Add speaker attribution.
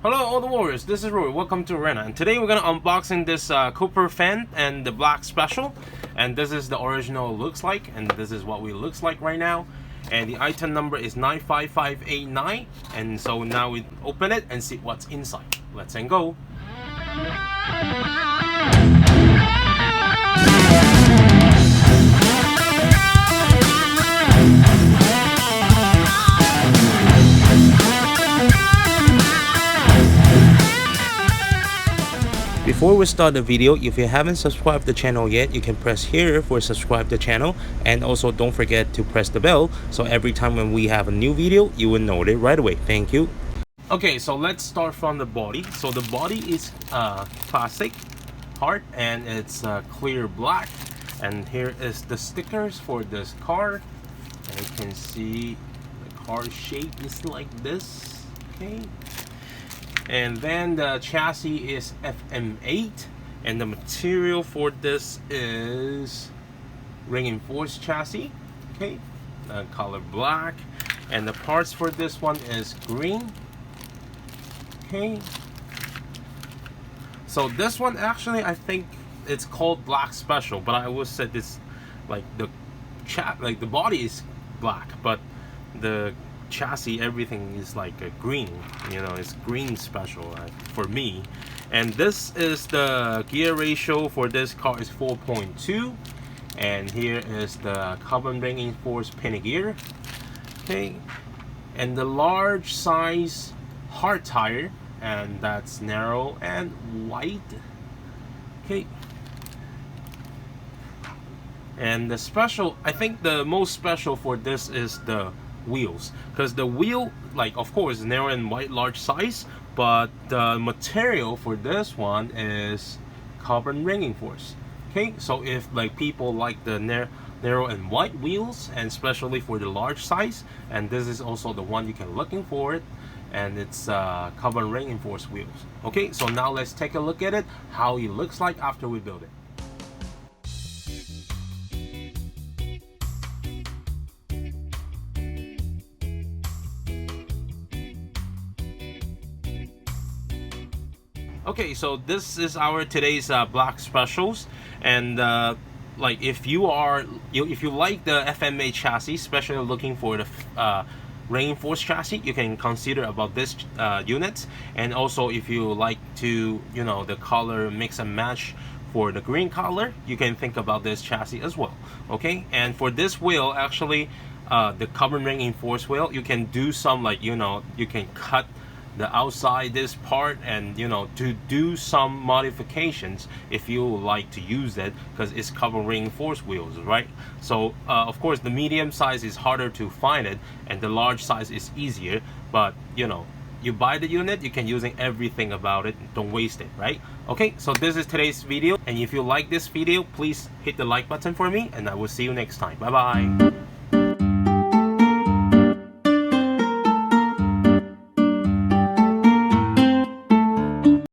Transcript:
Speaker 1: Hello all the warriors, this is Roy, welcome to Arena, and today we're gonna unboxing this Copperfang and the Black Special, and this is the original looks like, and this is what we looks like right now, and the item number is 95589, and so now we open it and see what's inside. Let's go. Before we start the video, if you haven't subscribed the channel yet, you can press here for subscribe the channel, and also don't forget to press the bell so every time when we have a new video you will know it right away. Thank you. Okay, so let's start from the body. So the body is plastic part and it's clear black, and here is the stickers for this car, and you can see the car shape is like this. Okay, and then the chassis is FM8, and the material for this is reinforced chassis. Okay, color black, and the parts for this one is green. Okay, so this one actually I think it's called Black Special, but I always said this like the body is black, but the chassis, everything is like a green, you know, it's green special for me. And this is the gear ratio for this car is 4.2, and here is the carbon reinforced penny gear. Okay, and the large size hard tire, and that's narrow and wide. Okay, and the special, I think the most special for this is the wheels, because the wheel, like, of course, narrow and wide, large size, but the material for this one is carbon reinforced. Okay, so if like people like the narrow and wide wheels, and especially for the large size, and this is also the one you can looking for it, and it's carbon reinforced wheels. Okay, so now let's take a look at it, how it looks like after we build it. Okay, so this is our today's Black Specials, and like if you like the FMA chassis, especially looking for the reinforced chassis, you can consider about this unit. And also if you like to, you know, the color mix and match for the green color, you can think about this chassis as well. Okay, and for this wheel, actually the carbon reinforced wheel, you can do some, like, you know, you can cut the outside this part, and you know, to do some modifications if you like to use it, because it's carbon reinforced wheels, right? So of course the medium size is harder to find it, and the large size is easier, but you know, you buy the unit, you can using everything about it, don't waste it, right? Okay, so this is today's video, and if you like this video, please hit the like button for me, and I will see you next time. Bye bye.